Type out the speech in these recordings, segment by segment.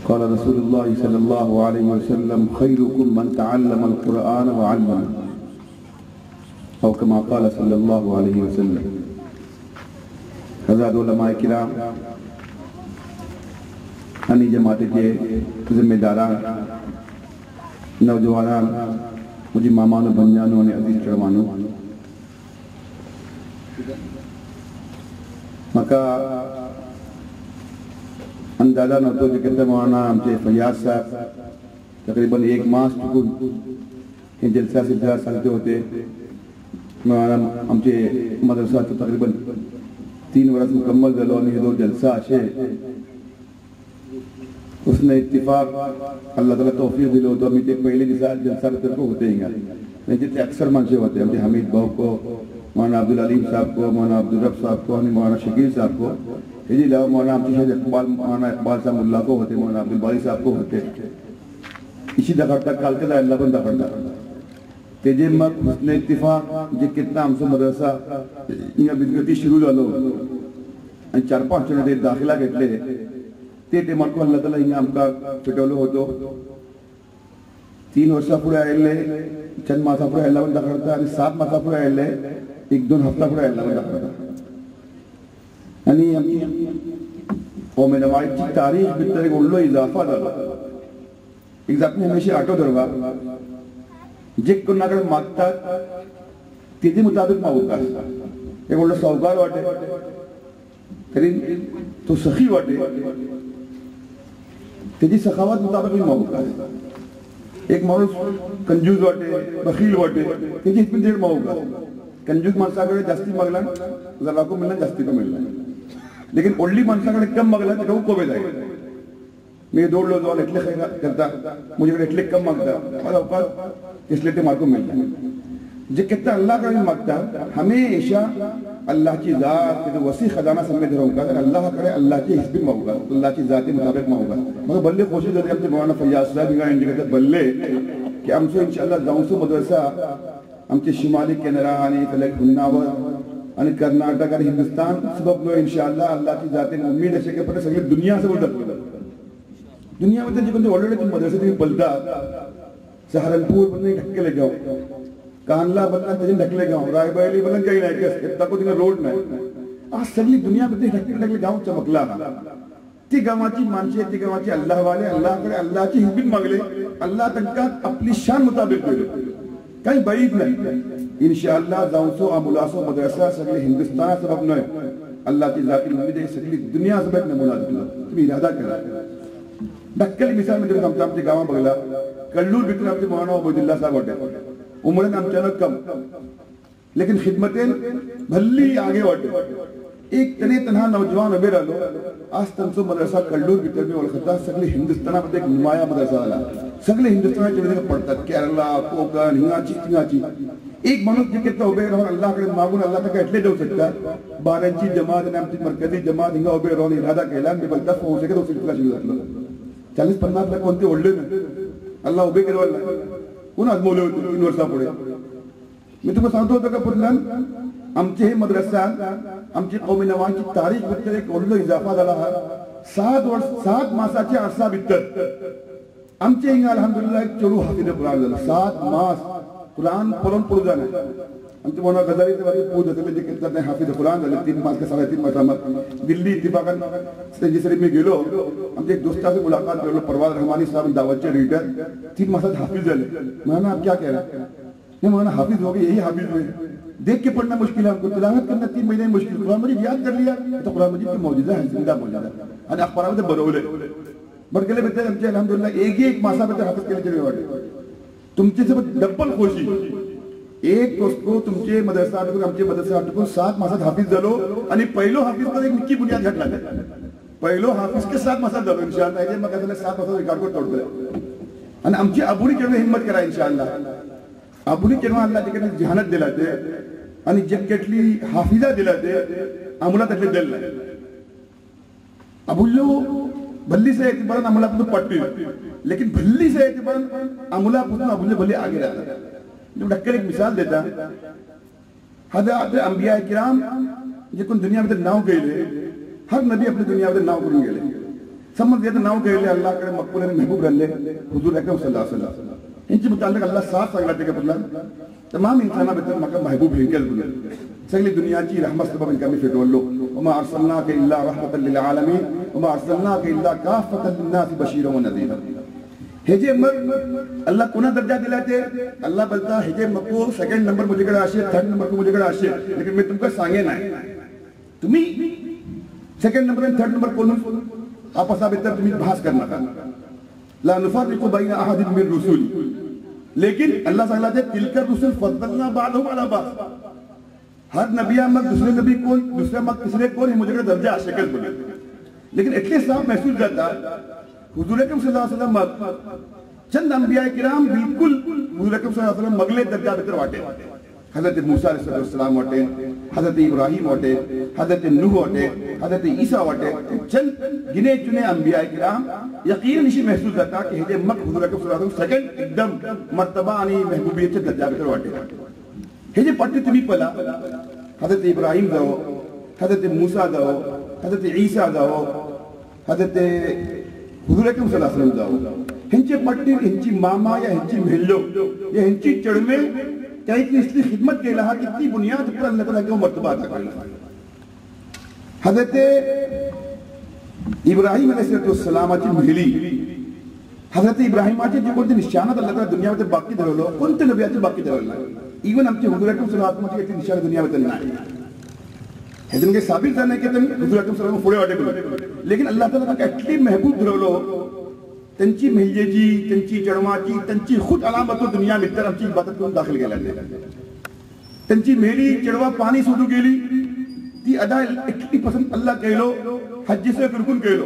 क़ाल रसूलुल्लाह सल्लल्लाहु अलैहि वसल्लम खैरुकुम मन तअल्लमल क़ुरआन व अल्लमह औ कमा क़ाल सल्लल्लाहु अलैहि वसल्लम। हज़रत उलमाए किराम, हनी जमात के जिम्मेदारान, नौजवान, मुझे मामानो भंजानो ने अजीज चढ़वानो मका अंदाजा नव्हतो जे किती मौलाना आमचे फैयाज साहब तकरीबन 1 मास चुकून हे जलसा सिद्धा सांगते होते। मौलाना आमचे मदरसा तकरीबन 3 वर्ष मुकम्मल झालो आणि हे 2 जलसा असे उसने इत्तिफाक अल्लाह ताला तौफीक दिलो होतो। मी ते पहिले दिवसा जलसा को होते हिंगा नाही ते अक्सर माणसे होते आमचे हमीद भाऊ को, मौलाना अब्दुल अलीम साहब को, मौलाना अब्दुल रब साहब को आणि मौलाना शकील साहब को, ये अलावा मौलाना आमचे शेख इकबाल, मौलाना इकबाल साहब मुल्ला को होते, मौलाना अब्दुल बारी साहब को होते। इसी दखलता काल के अल्लाह पण दखलता ते जे मग हुस्ने इत्तिफाक जे कितना आमचा मदरसा या विद्यार्थी सुरू झालो आणि 4-5 जण ते दाखला घेतले ते मार्को अल्लाह ताला हिंगा आमका पेटवलो होतो। 3 वर्षापुढे आले, 4 मासापुढे आयला पण दाखवता आणि 7 मासापुढे आले, 1-2 हफ्तापुढे आयला पण दाखवता आणि आम्ही कौमे नवाईची तारीख भितर एक उल्लो इजाफा झाला। एक जातने हमेशा आठवत धरवा जे कोणाकडे मागतात त्याचे मुताबिक मागतात। एक उल्लो सावकार वाटे तरी तो सखी वाटे त्याची सखावत मुताबिक मागतात। एक माणूस कंजूस वाटे, बखील वाटे त्याची इतकी मागतात। कंजूस माणसाकडे जास्ती मागला जरा को मिळणार जास्ती को मिळणार, लेकिन ओल्ली माणसाकडे कम मागला तर तो कोबे जाईल। मी 2 लोग जाऊन एटले करता मुझे एटले कम मागता मला औकात इसलिए ते मार्को मिळतात। जे कितना अल्लाह कडे मागतात हमेशा अल्लाह की जात के वसी खजाना समझ रहूंगा अल्लाह करे, अल्लाह की हिस्बी मांगूंगा, अल्लाह की जाती मुताबिक मांगूंगा। मगर बल्ले कोशिश करते अपने मौलाना फैयाज साहब हिंगा इंडिकेटर बल्ले कि हमसे इंशाल्लाह जाऊंसो मदरसा आमचे शिमाली कॅनरा आणि कलेक्ट हुन्नावर आणि कर्नाटक आणि हिंदुस्तान सबब लो इंशाल्लाह अल्लाह की जाती उम्मीद असे के पर सगळी दुनिया से बोलतात। दुनियामध्ये जे कोणते ऑलरेडी मदरसे तुम्ही बोलतात सहारनपूर पण ढक्केले गाव, कानला बनला त्याचे ढकले गाव, रायबरेली बनला काही नाही इतना को तिने रोड नाही। आज सगळी दुनियामध्ये ढकले गाव चमकला। ती गावाची माणसे, ती गावाची अल्लाह वाले अल्लाहकडे अल्लाहची हिंबीत मागले, अल्लाह तंका आपली शान मुताबिक दिले, काही बाईत नाही। इंशाअल्लाह जाऊसो अमुलासो मदरसा सगळे हिंदुस्तान सबब नाही, अल्लाह की जाती उम्मीद आहे सगळी दुनिया सबब नमुना दिला। तुम्ही इरादा करा। ढक्कल मिसाल म्हणजे आमच्या गावा बघला कल्लूर भितर आमचे मौलाना अबुदुल्ला साहब होते, उम्र आमच्यानं कम लेकिन खिदमतें भल्ली आगे वाटे। एक तने तनहा नौजवान उभे राहिलो। आज त्यांचा मदरसा कल्लूर भितर मी ओळखता सगळे हिंदुस्थानामध्ये एक नुमाया मदरसा आला। सगळे हिंदुस्थानाचे लोक पडतात, केरला, कोकण, हिंगाची। एक माणूस जे कितना उभे राहून अल्लाहकडे मागून अल्लाह तक एटले जाऊ शकता। 12ची जमात आणि आमची मरकजी जमात हिंगा उभे राहून इरादा केला मी बोलता पोहोचे का तुला शिकू घातलं 40-50 लाख कोणते ओढले नाही अल्लाह उभे केलं कोण आजमवले होते 3 वर्षापुढे। मी तुम्हाला सांगतो होतो का पुरलान आमचे हे मदरसा आमची कौमी नवाची तारीख भितर एक ओल्लो इजाफा झाला। 7 मासाच्या अरसा भितर आमचे हिंगा अल्हम्दुलिल्लाह एक चलू हाफिज कुरान झाला। 7 मास कुरान पळून पुढे जाणे आमचे मोना गजारीचे वाले पूज होते जे कितना नाही हाफिज कुरान झाले 3 मास का 3.5 मासामध्ये दिल्ली इत्तिफाकन त्यांची सरी मी गेलो। आमचे एक दोस्ताची मुलाकात केलो, परवाज रहमानी साहब दावतचे रीडर 3 मासात हाफिज झाले। मैंने आप क्या कह रहा है? नहीं मैंने हाफिज हो गए, यही हाफिज हुए। देख के पढ़ना मुश्किल है, हमको तिलावत करना 3 महीने मुश्किल। कुरान मजीद याद कर लिया तो कुरान मजीद की मौजूदा है, जिंदा मौजूदा आणि अखबारामध्ये बरवले बरकेले भितर आमचे अल्हम्दुलिल्लाह एक मासामध्ये हाफिज केले चले वाटे। तुमचे सोबत डबल खुशी एक दोस्तो तुमचे मदरसा अटकून आमचे मदरसा अटकून 7 मासात हाफिज झालो आणि पहिलो हाफिज मध्ये एक निक्की बुनियाद घडला। पहिलो हाफिज के 7 मासात झालो इंशाअल्लाह। हे मग त्याला 7 मासात रिकॉर्ड कर तोडतोय आणि आमची अबुनी केवढी हिम्मत करा इंशाअल्लाह। अबुनी केव्हा अल्लाह तिकडे जहानत दिला ते आणि जगकेटली हाफिजा दिला ते आम्हाला त्यातले दिल नाही। अबुल्लो भल्ली से एतबार अमुला पुत पट्टी लेकिन भल्ली से एतबार अमुला पुत अबुल्ले भल्ली आगे रहता। जो ढक्कल एक मिसाल देता हज़रत अंबिया किराम जिकून दुनिया में नाव गए हर नबी आपल्या दुनियामध्ये नाव करून गेले. समज येतं नाव केले अल्लाहकडे मकबूल आणि महबूब राहिले हुजूर अकरम सल्लल्लाहु अलैहि वसल्लम. यांची मुतालिक अल्लाह साफ सांगला ते की तमाम इंसानाभितर म्हाका महबूब हेंकेल म्हणून सगळी दुनियाची रहमत सबब इनका मी फेटवलो. वमा अर्सलनाका इल्ला रहमतल लिल आलमीन वमा अर्सलनाका इल्ला काफतल लिन्नास बशीरन व नज़ीरा. हे जे मग अल्लाह कोणा दर्जा दिला ते अल्लाह बोलता हे जे मको सेकंड नंबर मुझेकडे असे थर्ड नंबर को मुझेकडे असे लेकिन मी तुमका सांगे नाही तुम्ही सेकंड नंबर आणि थर्ड नंबर कोण आपसाभितर तुम्ही भास करणार ला नुफर्रिकु बैन अहदिन मिन रुसूल. लेकिन अल्लाह सांगला ते तिलका रुसूल फद्दलना बादहुम अला बाद. हर नबिया मग दूसरे नबी कोण दूसरे मग तीसरे कोण हे मुझेकडे दर्जा अशेकच बोले. लेकिन इतने साफ महसूस जाता हुजूर अकरम सल्लल्लाहु अलैहि वसल्लम चंद अंबिया किराम बिल्कुल हुजूर अकरम सल्लल्लाहु अलैहि वसल्लम मगले दर्जा भीतर वाटे. हजरत मूसा अलैहिस्सलाम वाटे, हजरत इब्राहिम वाटे, हजरत नूह वाटे, हजरत ईसा वाटे. चंद गिने चुने अंबिया किराम यकीनन इशी महसूस जाता की हे मग हुजूर अकरम सल्लल्लाहु अलैहि वसल्लम सेकंड एकदम मर्तबा आणि महबूबियतचे दर्जा भीतर वाटे. हे जे पट्टी तुम्ही पला हजरत इब्राहिम जाओ, हजरत मूसा जाओ, हजरत ईसा जाओ, हजरत हुजूर अकरम सल्लल्लाहु अलैहि वसल्लम जाओ. ह्यांची पट्टी ह्यांची मामा या ह्यांची मेहल्लो या ह्यांची चढवे त्याची इसली खिदमत केला हा किती बुनियाद पर अल्लाह ताला को मर्तबा अता केला. हजरत इब्राहिम अलैहिस्सलामाची मेहली हजरत इब्राहिमाचे जे कोणते निशाणात अल्लाह ताला दुनियामध्ये बाकी धरवलो कोणते नबियाचे बाकी धरवलं नाही. इवन आमचे हुजूर अकरम सल्लल्लाहु अलैहि वसल्लम निशाण दुनियामध्ये नाही. हे जण काही साबित झालं नाही की त्यांनी हुजूर अकरम सल्लल्लाहु पुढे वाटे गेलो. लेकिन अल्लाह ताला किती महबूब धरवलो त्यांची मेहजेची त्यांची जन्माची त्यांची खुद अलामत दुनिया मित्र आमची इबादत करून दाखल केल्या. त्यांची मेहली चढवा पाणी सोडू गेली ती अदा इतकी पसंत अल्लाह केलो हज से बिल्कुल केलो.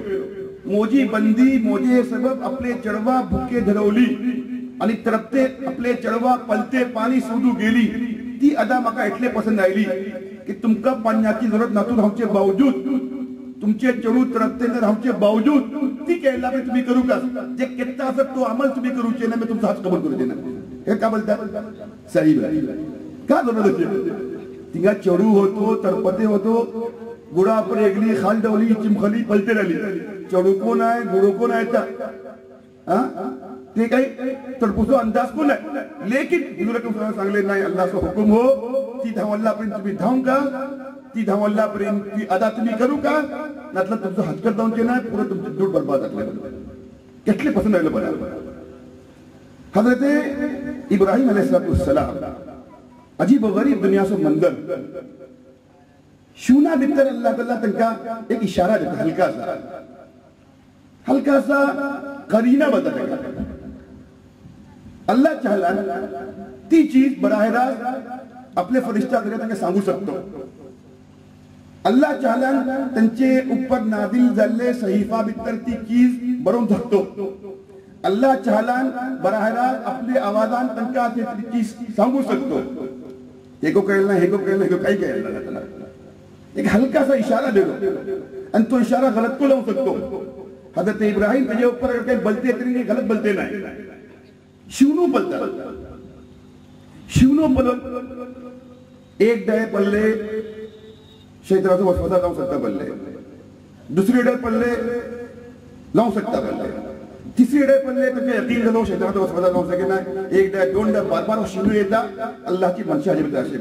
मोजी बंदी मोजे सबब आपले चढवा भुके धरवली आणि तरपते आपले चढवा पलते पाणी सोडू गेली ती अदा माका इतले पसंत आयली की तुमका पाण्याची जरूरत नातून हमचे बावजूद तुमचे चढू तरपते न हमचे बावजूद ती केला मी तुम्ही करू का जे कितना असत तो अमल तुम्ही करूचे ना मी तुमचा हात कबूल करू देणार. हे का बोलतात सही का जरूरत आहे तिंगा चढू होतो तरपते होतो गुडा पर एकली खाल डवली चिमखली पलते राहिली चढू कोण आहे गुडो कोण आहे ते काही तडपुसो अंदाज कोण आहे. लेकिन हुजूर अकरम सल्लल्लाहु सांगले नाही अल्लाहचा हुकुम हो ती धावल्ला पर्यंत तुम्ही धावून का ती धावल्ला पर्यंत ती अदा तुम्ही करू का नातला तुमचं हत्कर जाऊन नाही पुरं तुमचं दूध बर्बाद कितले पसंत आलं बरं. हजरत इब्राहिम अलैहिस्सलाम अजीब व गरीब दुनिया से मंदर शूना भीतर अल्लाह ताला तंका एक इशारा देता हल्का सा करीना बताएगा. अल्लाह चाहला ती चीज बराह रास्त आपले फरिश्ता तंका सांगू शकतो. अल्लाह चाहला त्यांचे ऊपर नादिल झाले सहीफा भीतर ती चीज बरों धरतो. अल्लाह चाहला बराह रास्त आपले आवाजान तंका ती चीज सांगू शकतो. हेको कळलं हेको कळलं हेको काही कळलं एक हल्का सा इशारा दे दो आणि तो इशारा गलत को लावू शकतो. हजरत इब्राहिम के ऊपर अगर कहीं बलते करेंगे गलत बलते नहीं शिवनो बलता शिवनो बल एक डे पल्ले शैतान वसवसा लावू सकता बल्ले दुसरे डे पल्ले लावू सकता बल्ले तिसरे डे पल्ले तो यकीन करो शैतान वसवसा लावू सके ना. एक डे दोन डे बार बार शिवनो येता अल्लाह की मनशा अजब असे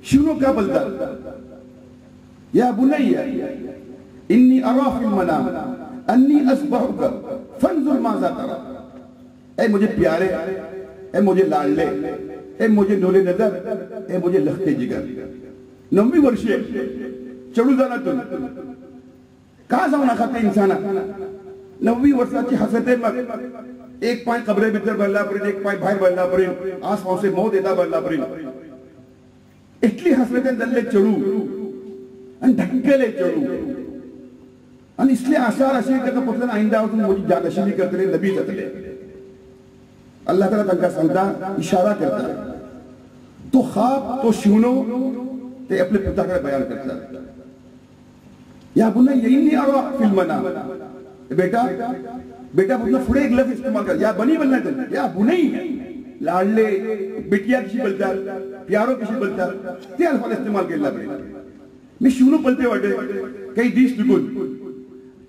शिवनो का बलता या बुनैया इन्नी अरा फिल मनाम अन्नी अस्बहुका फंजुर माज़ा तरा. ए मुझे प्यारे ए मुझे लाडले ए मुझे नूरे नजर ए मुझे लखते जिगर 9वी वर्षे चढू जाणार तू का जाऊ नका त्या इंसाना 9वी वर्षाची हसते मग एक पाय कबरे भीतर भरला पर्यंत एक पाय बाहेर भरला पर्यंत आसपास से मौत येता भरला पर्यंत इतली हसते दल्ले चढू आणि धक्केले चढू आणि इसलिए आसार असे का पटलं आइंदा मुझे जागशनी करते नबी जातले. अल्लाह ताला तंका सांगता इशारा करता तो ख्वाब तो शिवनो ते अपने पिताकडे बयान करतात. या पुन्हा येईन आवा फिल मनाम बेटा बेटा पुन्हा पुढे एक लफ्ज इस्तेमाल कर या बनी बोलणार या बुनई लाडले बिटिया कशी बोलतात प्यारो कशी बोलतात ते अल्फाज इस्तेमाल केला पाहिजे. मी शिवनो पलते वाटे काही दिस चुकून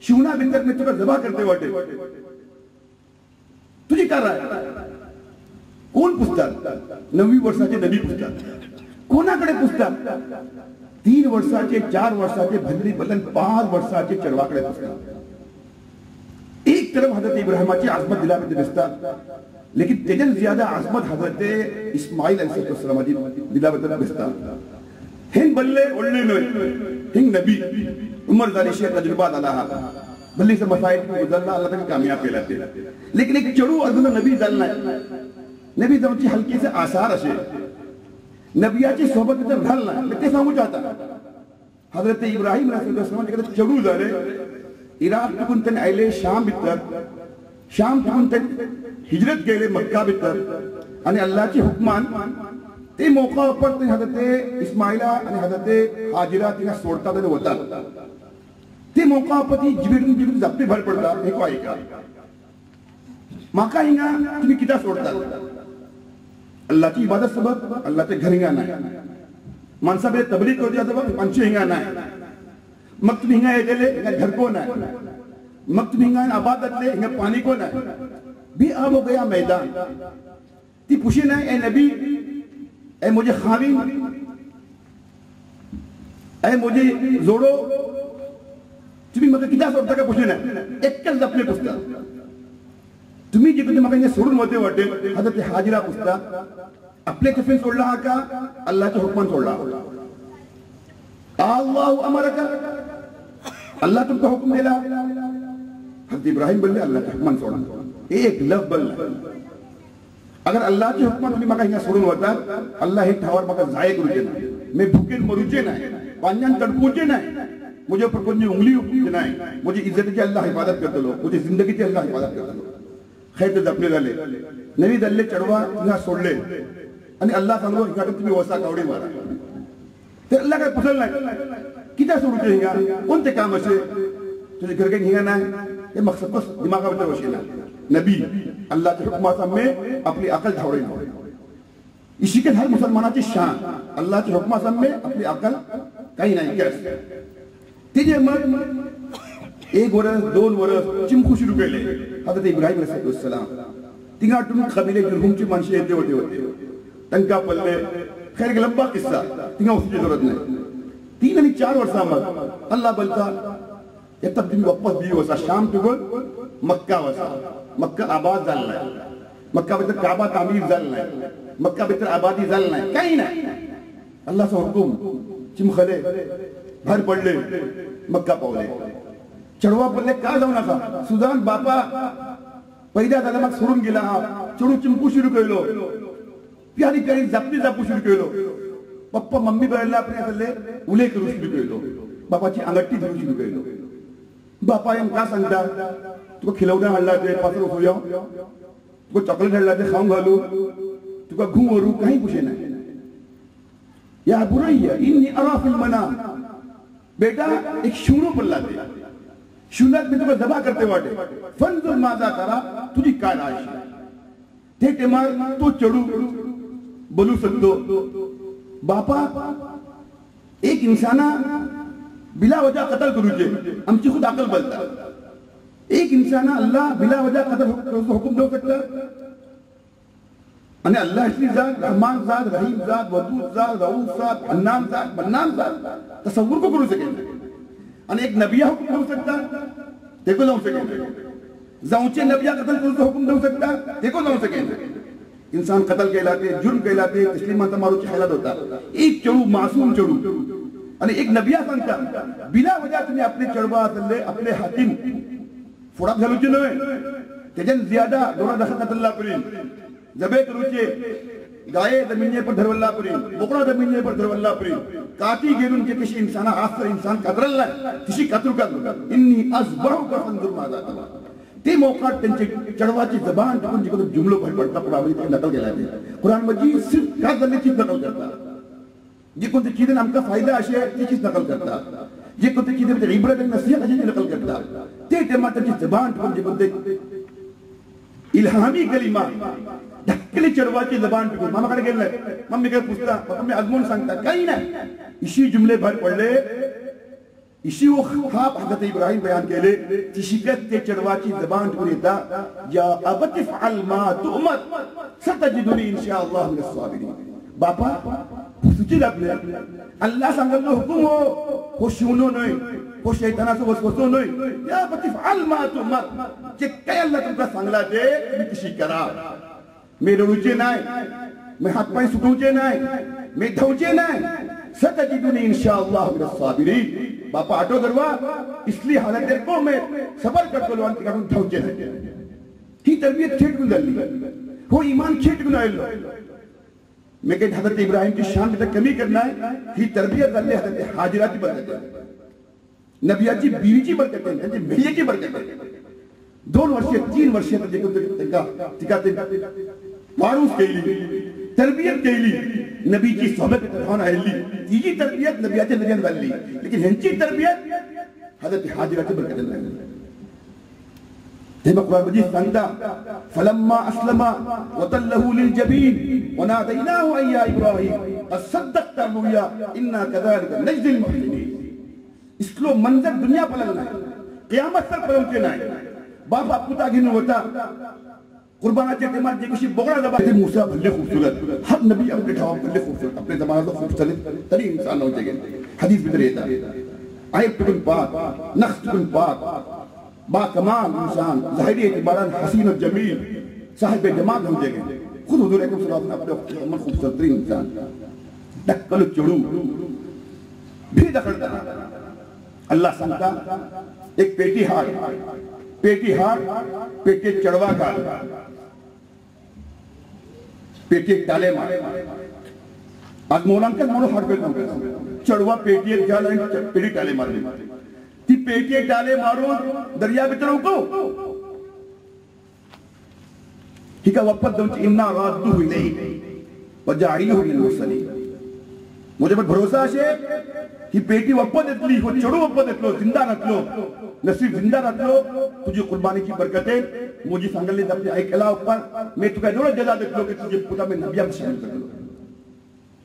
शिवना भितर मी तुका जबा करते वाटे तुझी कार कोण पुसतात 9 वर्षाचे नबी पुसतात कोणाकडे पुसतात 3 वर्षाचे 4 वर्षाचे भल्ली बदन 5 वर्षाचे चरवाकडे पुसतात एक तरफ हजरत इब्राहिमाची आजमत दिलामध्ये दिसतात लेकिन तेजन ज्यादा आजमत हजरत इस्माईल अलैहिस्सलामाची दिलामध्ये दिसतात हेन बल्ले ओळले नोय हिंग नबी उमर जाली शेख तजुर्बा झाला भल्ली से मसाइल गुजरला अल्लाह तक कामयाब केला ते लेकिन एक चढू अजून नबी झाला नाही नबी जाऊची हलकीचे आसार असे नबियाची सोबत जर घालला ते सांगू चाहता हजरत इब्राहिम अलैहिस्सलाम चढू झाले इराक तकून त्यांनी आयले शाम तकून त्यांनी हिजरत गेले मक्का भितर आणि अल्लाहचे हुकमान ते मोका पर ते हजरत इस्माईला आणि हजरत हाजिरा तिला सोडतात आणि होतात ते मोका पर ती जिबीर जप्ती भर पडता हे को ऐका माका हिंगा तुम्ही किता सोडतात अल्लाहची इबादत सबब अल्लाहचे घर हिंगा नाही माणसाकडे तबलीग करू द्या सबब पंचे हिंगा नाही मग तुम्ही हिंगा येतेले हिंगा घर को नाही मग तुम्ही हिंगा आबादतले हिंगा पाणी को नाही भी अब हो गया मैदान ती पुशी नाही ए नबी ए मुझे खावी ए मुझे जोडो तुम्ही मग किती सोडता का पुशी नाही एकच आपले पुस्तक तुम्ही जिकडे मग सोडून होते वाटेल आता ते हाजिरा पुस्तक आपले कफे सोडला हा का अल्लाहचे हुकमान सोडला अल्लाह अमरका अल्लाह तुमको हुक्म दिला हजरत इब्राहिम बोलले अल्लाहचे हुकमान सोडा एक लफ बोलला अगर अल्लाहचे हुकमान तुम्ही मग सोडून होता अल्लाह हे ठावर मग जाय करूचे नाही मी भुकेन मरूचे नाही पाण्यान तडपूचे नाही मुझे ऊपर कोई उंगली उठते नहीं मुझे इज्जत की अल्लाह हिफाजत करते लो मुझे जिंदगी की अल्लाह हिफाजत करते लो खैर ते जपले झाले नवी दल्ले चढवा हिंगा सोडले आणि अल्लाह सांगलो हिंगा तुम्ही वसा कावडी मारा ते अल्लाह काय पुसल नाही किती सोडूचे हिंगा कोणते काम असे तुझे घर काही हिंगा नाही हे मकसद बस दिमागावर वशीला नबी अल्लाह के हुक्माचा में अपनी अकल धावड़ी इसी के हर मुसलमानाची शान अल्लाह के हुक्माचा में अपनी अकल काही नाही काय तिजे मग 1 वर्ष 2 वर्ष चिमखू सुरू केले हजरत इब्राहिम अलैहिस्सलाम तिंगाटून कबीले जुर्हुमची माणसे येते होते टंका पल्ले खैर लंबा किस्सा तिंगा उसकी जरूरत नाही 3 आणि 4 वर्षांमध्ये अल्लाह बोलता येतात तुम्ही वापस बी वसा शाम तुगून मक्का वसा मक्का आबाद झाला नाही मक्का भितर काबा तामीर झाला नाही मक्का भितर आबादी झाला नाही काही नाही अल्लाहचा हुकूम चिमखले भर पडले मक्का पावले चढवा पडले का जाऊ नका सुजान बापा पहिल्या झाला मग सोडून गेला हा चढू चिमकू सुरू केलो प्यारी प्यारी जपती जापू सुरू केलो पप्पा मम्मी बळला आपण असले उले करू सुरू केलो बापाची अंगठी धरू सुरू केलो बापा एम का सांगता तुका खिलवणं हाडला ते पात्र होया तुका चॉकलेट हाडला ते खाऊन घालू तुका घुम वरू काही पुशे नाही या बुरैया इन्नी अरा फिल मनाम बेटा एक शूनो पडला ते शून्यात मी तुका जबा करते वाटे फंजर माझा करा तुझी काय राय ते टेमार तो चढू बोलू शकतो बापा एक इंसाना बिला वजह कत्ल करूचे आमची खुद अकल बोलता एक इंसाना अल्लाह बिला वजह कत्ल हुकुम देऊ शकता आणि अल्लाह इतनी जात रहमान जात रहीम जात वदूद जात रऊफ जात हन्नान जात मन्नान जात तसव्वुर को करू शकेल आणि एक नबिया हुकुम देऊ शकता ते को जाऊ शकेल जाऊचे नबिया कत्ल करूचा हुकुम देऊ शकता ते को जाऊ शकेल इंसान कत्ल केला ते जुर्म केला ते मुस्लिमांचा मारूची हालत होता एक चढू मासूम चढू आणि एक नबिया सांगता बिना वजह तुम्ही आपले चढवा असले आपले हातीम फोडात घालूचे नव्हे त्याच्यान ज्यादा दोरा दखत कतल्ला परी जबे करूचे गाये जमीने पर धरवल्ला परी बोकडा जमीने पर धरवल्ला परी काटी गेरून के किसी इंसाना आस्तर इंसान कतरल्ला किसी कतरू का इन्नी असबहु का फंजुर माजा तला ते मोकाट त्यांचे चढवाची जबान टाकून जिकडे जुमलो भर पडता पुरावी ते नकल केला ते कुरान मजीद सिर्फ का करण्याची नकल करता जे कोणते चीजें आमका फायदा अशी आहे त्याचीच नकल करता जे कोणते चीजें इब्रत आणि नसीहत अशी नकल करता ते तेव्हा त्याची जबान टाकून जे कोणते इल्हामी कलिमा फटकली चढवाची जबान पिकून मामाकडे गेलाय, मम्मी काय पुसता, पप्पा मी अजमून सांगता काही नाही, इशी जुमले भर पडले, इशी वो ख्वाब हजरत इब्राहिम बयान केले, ती शिकत ते चढवाची जबान पिकून येता, या अबति फअल मा तुअमर सतजिदुनी इंशाअल्लाह मिनस साबिरीन. बापा तुझी लागले, अल्लाह सांगितलं हुकूम हो शिवनो नाही, हो शैतानाचं वसवसो नाही, या अबति फअल मा तुअमर, जे काय अल्लाह तुमका सांगला ते तुम्ही तशी करा. मी रडूचे नाही, मी हातपाय सुटूचे नाही, मी धावचे नाही, सतजिदुनी इंशाअल्लाह मिनस साबिरीन. बापा आटो दरवा इसलिए हालत को मैं सबर करतो लो आणि तिकडून धावचे नाही. ही तरबियत खेटून झाली, हो ईमान खेटून आलो. मैं कह हजरत इब्राहिम की शान में कमी करना है, ही तरबियत झाली हजरत हाजिराची बरकत आहे, नबियाची बीवीची बरकत आहे, त्यांची मेयेची बरकत आहे. 2 वर्ष 3 वर्ष माणूस केली, तरबियत केली, नबीची सोबत राहून आली, तिची तरबियत नबियाच्या नजरेत झाली, लेकिन ह्यांची तरबियत हजरत हाजिराची बरकत झाली. तेव्हा कुराण मजीद सांगता, फलम्मा अस्लमा वतल्लहु लिलजबीन वनादैनाहु या Ibrahim qad saddaqta ruya inna kadhalika najzil muhsinin. इसलो मंजर दुनिया पलल नाही, क़यामत तक पहुंचे नाही. बाप पुता घेऊन होता कुर्बानाच्या टाइमात जे कशी बोगळा दबा ते मूसा भले खूबसूरत, हर नबी अपने ठाव भले खूबसूरत, अपने जमाना तो खूबसूरत तरी इंसान हो जाएगा. हदीस में रहता है आयत तुम पाक, नक्श तुम पाक, बा कमाल इंसान, ज़ाहिरी एतबारन हसीन और जमील, साहिब जमात हो जाएगा. खुद हुजूर अकरम सल्लल्लाहु अलैहि वसल्लम अपने खूबसूरत इंसान डक्कल चढ़ू भी दखलता. अल्लाह सांगता एक पेटी हार पेटी चढ़वा घाल, पेटी टाले मार. आज मोलांकन म्हणून हाडबेल चढ़वा पेटी घाल आणि पेटी टाले मारली. ती पेटी टाले मारून दर्या भितर उको ही का वफत दउची इन्ना रादुहु इलैहि वजाइलुहु मिनल मुरसलीन. मुझे पर भरोसा असे ही पेटी वफत येतली, हो चढू वफत येतलो, जिंदा राहतलो, नसीब जिंदा राहतलो, तुझी कुर्बानीची बरकत आहे. मुझी सांगले आपले ऐकला ऊपर मैं तुका एवढं जजा देतलो की तुझे पुता मी नबिया शामिल करलो.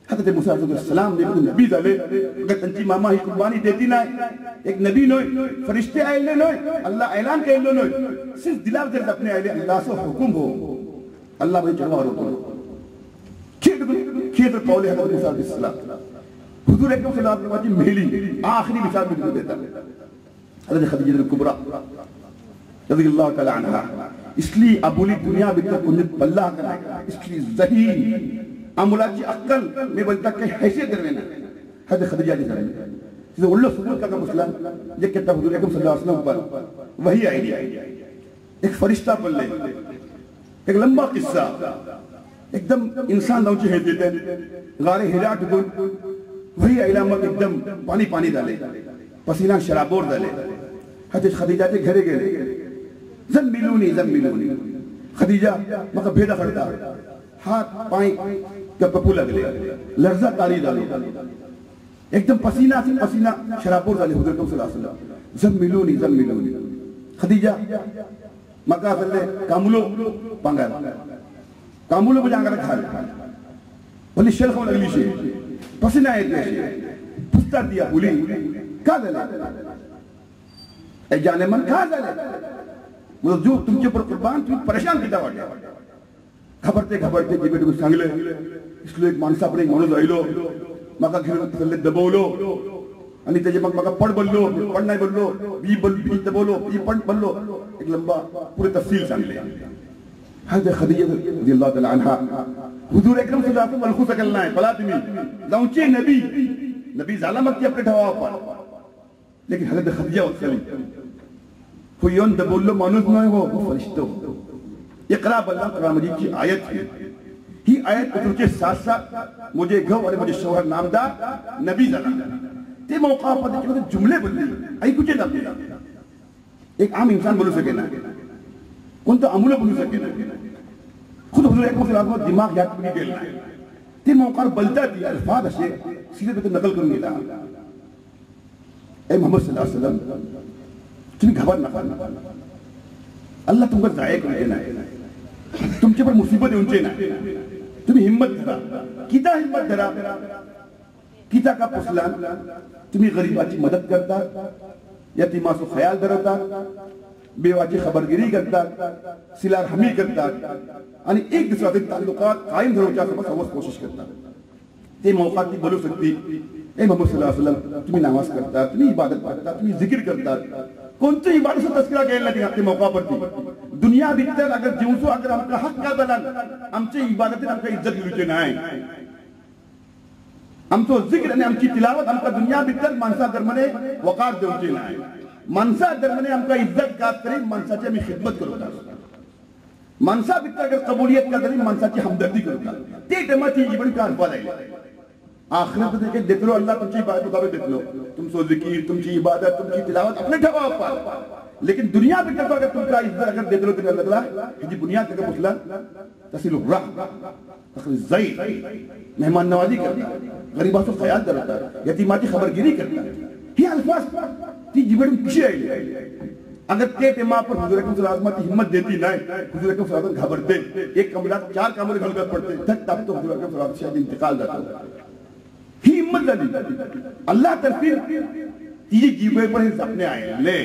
हजरत मूसा अलैहिस्सलाम ने नबी झाले, त्यांची मामा ही कुर्बानी देती नाही. एक नबी नोय, फरिश्ते आयले नोय, अल्लाह ऐलान केलो नोय, सिर्फ दिलावर जर अपने आयले अल्लाहचा हुकुम हो, अल्लाह भाई चढवा होतो. खेत पावले हजरत मूसा अलैहिस्सलाम हुजूर अकरम सल्लल्लाहु अलैहि वसल्लम मेली आखिरी मिसाल में देता हजरत खदीजा कुबरा रज़ियल्लाहु तआला अन्हा. इसलिए अबूली दुनिया में तक उन्हें बल्ला करा, इसलिए ज़हीन अमुलाची अक्कल में बोलता काही हैसियत दरवेना हजरत खदीजा जी झाले. तिथे उल्लो सुबूल का मुस्लिम जे कहता हुजूर अकरम सल्लल्लाहु अलैहि वसल्लम पर वही आई. एक फरिश्ता पल्ले, एक लंबा किस्सा, एकदम इंसान नवचे हे देते गारे हिरा ठिकून वही आईला मग एकदम पाणी झाले, पसीना शराबोर झाले. हजरत खदीजाचे घरे गेले, जम्मिलूनी खदीजा मग भेदा करता, हात पाय कपू लागले, लर्जा तारी झाली, एकदम पसीना शराबोर झाले. हुजूर सल्लल्लाहु अलैहि वसल्लम जम्मिलूनी खदीजा मका झाले कामुलो पांगार कामुलो म्हणजे अंगाला खाल भली शेल खाऊन लागली शे पसीना येते पुस्ता दिया बोली का झाले ए जाने मन का झाले म्हणजे जो तुमचे पर कुर्बान तुम्ही परेशान किता वाटले. घबरते जे बेटू सांगले इसलिए एक माणसाकडे एक माणूस आयलो मका घेऊन दबवलो आणि त्याचे मग मका पड बोललो पण नाही बोललो बी दबवलो बी पण बोललो. एक लंबा पूरी तफसील सांगले. हजरत खदीजा रज़ियल्लाहु तआला अन्हा हुजूर अकरम सल्लल्लाहु अलैहि वसल्लम खुश करना है भला तुम्ही जाऊचे नबी झाला मग ती आपले ठेवा पण लेकिन हजरत खदीजा वसली हो येऊन दबवलो माणूस नाही हो फरिश्तो. इकरा बल्ला कुरान मजीद की आयत है. ही आयत के साथ साथ मुझे घव और मुझे शोहर नामदार नबी झाला ते मौका पर जुमले बोलले ऐकूचे जाते. एक आम इंसान बोलू सके ना, कोणतं अमूल बोलू सके ना. खुद हुजूर अकरम सल्लल्लाहु अलैहि वसल्लम दिमाग याद करून गेला ते मौका बोलता ती अल्फाज असे सीधे पे नकल करून गेला. ए मोहम्मद सल्लल्लाहु अलैहि वसल्लम तुम्ही घाबर नका, अल्लाह तुमका जाय करून देणार. तुमचे पण मुसीबत येऊनचे ना तुम्ही हिम्मत धरा किता हिम्मत धरा किता का पुसलान तुम्ही गरीबाची मदत करता यतीमाचो ख्याल धरतात बेवाची खबरगिरी करतात सिलार हमी करतात आणि एक दुसऱ्यातील ताल्लुकात कायम धरवण्याची कोशिश करतात ते मौका ती बोलू शकती ए मोहम्मद सल्लल्लाहु अलैहि वसल्लम तुम्ही नमाज करता तुम्ही इबादत करता तुम्ही जिक्र करता कोणती इबादत तस्करा केला नाही ते मौका पडती दुनिया भीतर अगर जीवसो अगर आमका हक का दलाल आमची इबादतीन आमका इज्जत मिळूचे नाही आमचो जिक्र आणि आमची तिलावत आमका दुनिया भीतर माणसा धर्मने वकार देऊचे नाही माणसा धर्मने आमका इज्जत का तरी माणसाची आम्ही खिदमत करतात माणसा भीतर अगर कबूलियत का तरी माणसाची हमदर्दी करतात ते टमाची जीवन का अल्फा लागले आखिरत देखे देखलो अल्लाह तुमची इबादत मुताबिक देखलो तुमसो जिकिर तुमची इबादत तुमची तिलावत अपने ठवा अप्पा लेकिन दुनिया में अगर तुमका इज्जत अगर देखलो तो अल्लाह ताला की बुनियाद के मुसला तसिलु राह तखल ज़ई मेहमान नवाजी करता गरीबों को ख्याल करता यतीमाची खबरगिरी करता ही अल्फाज ती जीवन खुशी आहे अगर ते टेमा पर हुजूर अकरम सल्लल्लाहु अलैहि वसल्लम हिम्मत देती नहीं हुजूर अकरम सल्लल्लाहु अलैहि वसल्लम घबरते एक कमरा 4 कमरे घलगत पड़ते तक तब तो हुजूर अकरम सल्लल्लाहु अलैहि वसल्लम इंतकाल जाता ही हिम्मत झाली अल्लाह तरफीर ती जीवे पर हे सपने आए ले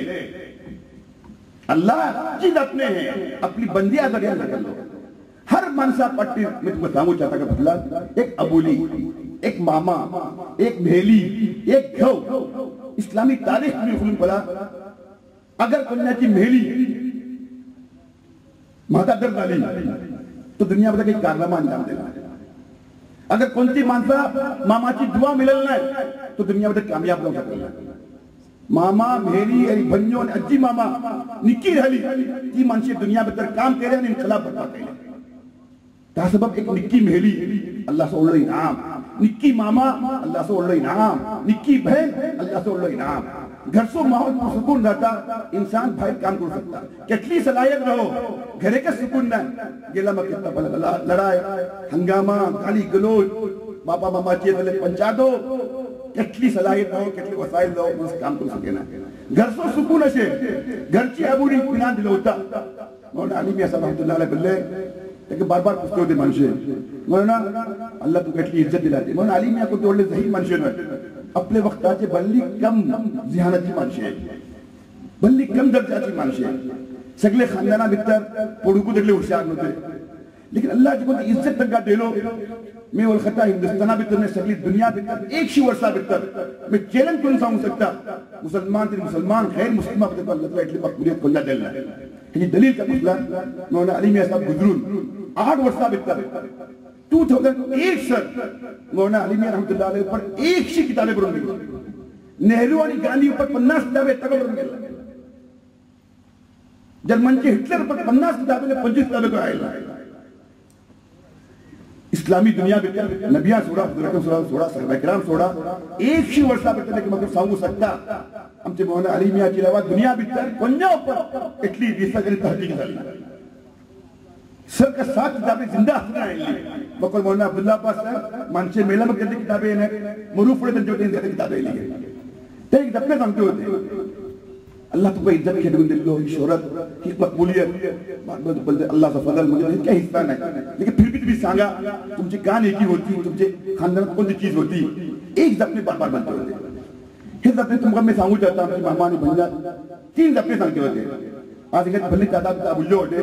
अल्लाह की अपने हैं अपनी बंदी आजादी कर लो हर मानसा पट्टी मैं तुमको सांगू चाहता का बदला एक अबूली एक मामा एक भेली एक घव इस्लामी तारीख में खुलून पड़ा अगर कन्याची मेहली माता दर झाली तो दुनियामध्ये काही कारनामा अंजाम देणार अगर कोणती माणसा मामाची दुआ मिळेल नाही तो दुनियामध्ये कामयाब होऊ शकत नाही मामा मेहली आणि बन्यो आणि अज्जी मामा निकी राहिली ती माणसे दुनियाभर काम केले आणि इन्कलाब बर्पा केले त्या सबब एक निक्की मेहली अल्लाह से ओळलं इनाम निक्की मामा अल्लाह से ओळलं इनाम निक्की बहन अल्लाह से ओळलं इनाम घर से माहौल सुकून रहता इंसान भाई काम कर सकता कितनी सलाहियत रहो घरे का सुकून ना गेला मग कितना बला लड़ाई हंगामा गाली गलोच बापा मामा ची वाले पंचायतो कितनी सलाहियत रहो कितने वसाइल रहो उस काम कर सके ना घर से सुकून असे घरची अबुडी पिना दिलं होता मौलाना अली मियां साहब रहमतुल्लाह अलैह बोलले ते बार बार पूछते होते माणसे मौलाना अल्लाह तू कितनी इज्जत दिलाते मौलाना अली मियां को तोडले जहीद माणसे न अपने वक्ताचे बल्ली कम जिहानाची माणसे बल्ली कम दर्जाची माणसे सगळे खानदाना भीतर पोडुकू देखले हुशार नव्हते लेकिन अल्लाह जी को इज्जत तक देलो मैं वलखता हिंदुस्ताना भीतर ने सगळी दुनिया भीतर 100 वर्षा भीतर मैं चैलेंज करून सांगू शकता मुसलमान ते मुसलमान गैर मुस्लिमा भीतर अल्लाह ताला इतली मकबूलियत कोणला देला ही दलील का मुसला मौलाना अली मियां साहब गुजरून 8 वर्षा भीतर 2008 सर मौलाना अली मियां रहमतुल्लाह अलैह ऊपर 100 किताबें बनवून गेली नेहरू आणि गांधी ऊपर 50 किताबें तक बनवून गेल्या जर्मनचे हिटलर ऊपर 50 किताबें 25 किताबें को आयला इस्लामी दुनिया भीतर नबिया सोडा हुजूर सोडा सहाबा किराम सोडा 100 वर्षा भीतर एक मतलब सांगू शकता आमचे मौलाना अली मियां ची लावा दुनिया भीतर कोण्या ऊपर इतली विसगरी तहकीक झाली सबका साथ किताबें जिंदा असणार बकल मौलाना अब्दुल्ला पास मानसे मेला मग किती किताबें ने मरू पुढे त्यांच्या किती किताबें लिहिली ते एक दप्पे सांगते होते अल्लाह तुमको इज्जत खेळून दिलो ही शोहरत ही मकबूलियत बोलते अल्लाह का फजल मुझे क्या हिस्सा नहीं लेकिन फिर भी तुम्ही सांगा तुमची का नेकी होती तुमचे खानदानात कोणती चीज होती एक दप्पे बार बार बनते होते हे दप्पे तुमका मैं सांगू चाहता हूं मामा ने भंजा 3 दप्पे सांगते होते आज एक भले दादा अबुल्लो होते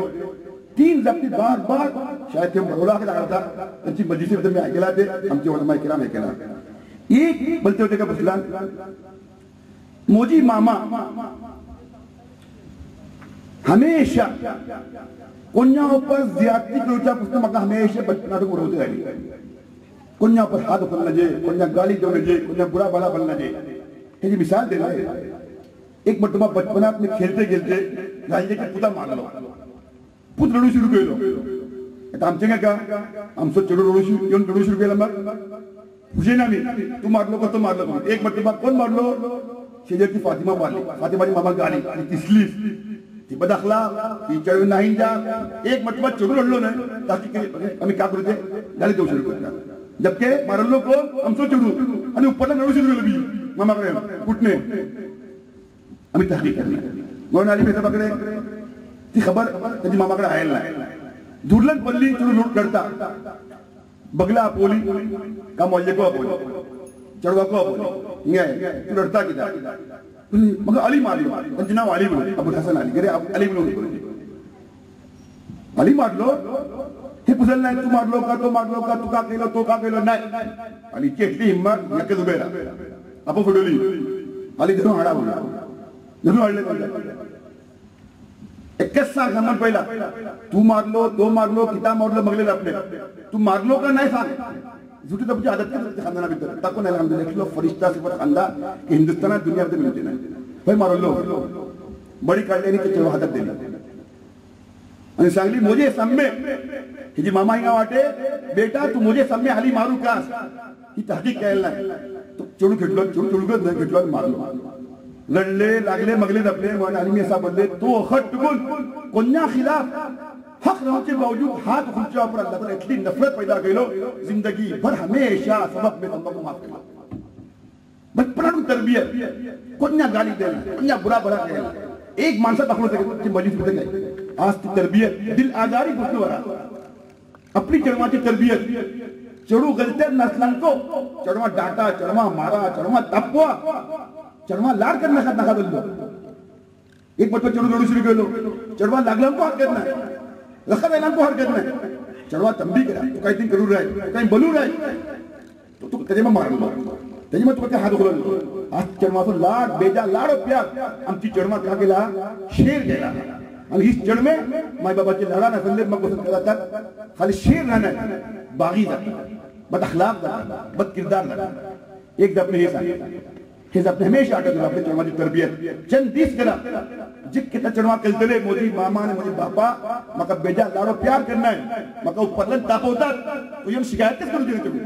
3 दप्पे बार बार शायद ते बरोडा का लागता त्यांची मजलिस में ऐकला ते आमचे उलमा किराम ऐकला एक बोलते होते का फुलान मोजी मामा हमेशा कोण्या ऊपर ज्यादती करूच्या पुस्तक मका हमेशा नाटक उडवते राहिली कोण्या ऊपर हात उचलना जे कोण्या गाली देणं जे कोण्या बुरा भला बोलणं जे ह्याची मिसाल देणार एक मटमा बचपनात मी खेळते खेळते गायले की पुता मारलो पुत रडू सुरू केलो आता आमचे का आमचं चढू रडू सुरू केलं मग हुसेन आम्ही तू मारलो का तो मारलो एक मटमा कोण मारलो शेजारची फातिमा मारली फातिमाची मामा गाली आणि तिसली ती बदखला ती चढून नाही जा एक मटमा चढून रडलो नाही ताकि आम्ही का करते गाली देऊ सुरू करता जबकि मारलो को आमचं चढू आणि उपरला रडू सुरू केलं बी मामाकडे कुठने आम्ही तहकीक करणार म्हणून आली मेहता पकडे ती खबर त्याची मामाकडे आयला नाही दुर्लन पल्ली चुरू लढता बगला आपोली का मोल्ले को आपोली चढ़वा को आपोली हिंगा तू लढता किदा मग अली मारलो त्यांचे नाव अली म्हणून अबुल हसन अली गरे अली म्हणून अली मारलो हे पुजल नाही तू मारलो का तो मारलो का तू का केलं तो का केलं नाही अली केटली हिम्मत नक्कीच उभे राहा आपण फुडवली अली धरून हाडा बोलला धरून हाडले एकच सांग नंबर पहिला तू मारलो तो मारलो किता मारलो मगले आपले तू मारलो का नाही सांग झूठी तो आदत के खानदाना भीतर ताको नाही हम देखलो फरिश्ता से खानदा कि हिंदुस्तान दुनिया में मिलते नाही भाई मारलो बड़ी काढलेली त्याच्या हातात दिली आणि सांगली मुझे सम्मे हिजी मामा हिंगा वाटे बेटा तू मुझे सम्मे हाली मारू का ही तहकीक केलं नाही तो चढू घेतलो चढू घेतलो आणि मारलो लड़ले लागले मगले दबले मान आदमी ऐसा बदले तो खट गुल कोन्या खिलाफ हक रहने के बावजूद हाथ खुलचा पर अल्लाह पर इतनी नफरत पैदा कइलो जिंदगी भर हमेशा सबक में सबक माफ कइलो बचपन तरबियत कोन्या गाली देना कोन्या बुरा भला कहना एक माणसा दाखलो ते मजीद होते काय आज ती तरबियत दिल आजारी गोष्ट वरा अपनी चरमाची तरबियत चढू गलते नसलांको चढवा डाटा चढवा मारा चढवा तापवा चढ़वा लाड करना खात नका बोललो एक बच्चा चढ़ू लड़ू शुरू केलो चढ़वा लागला को हरकत नाही रखा देना को हरकत नाही चढ़वा तंबी करा तू काही करू राय काही बोलू राय तो तू त्याचे मग मारलो त्याचे मग तू काय हात उघडलो आज चढ़वा तो लाड बेजा लाड प्यार आमची चढ़वा का गेला शेर गेला आणि ही चढ़ में माय बाबाचे लढा नसले मग बसत करतात खाली शेर राहणार बागी जातात बद अखलाक जातात बद किरदार जातात एक दफे हे सांगितलं हे अपने हमेशा आटत आपले चढ़वाची तरबियत चंद दिस करा जिक किता चढ़वा केलतले मोदी मामा ने मोदी बापा मका बेजा लाडो प्यार करना है मका उपरलन तापवतात तो यम शिकायतच करू देते तुम्ही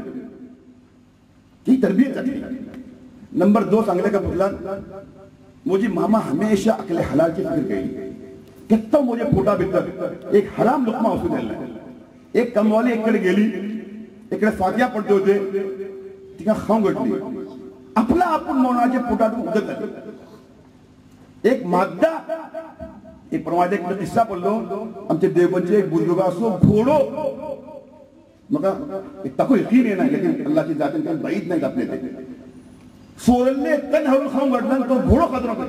ती तरबियत आहे नंबर 2 सांगले का बोलला मोदी मामा हमेशा अकले हलाल की फिक्र करी कितना मुझे फोटा भीतर एक हराम लुकमा असू दिला एक कमवाली इकडे गेली इकडे फातिया पडते होते तिका खाऊन गटली आपला आपण मौनाचे पोटातून उदक झाले एक मादा एक प्रमाणे एक किस्सा बोललो आमचे देवबंदचे एक बुजुर्ग असो घोडो मग एक ताको यकीन आहे ना लेकिन अल्लाह की जात काही बाईद नाही आपले ते सोरले तन हळू खाऊन गटला तो घोडो खात राहतो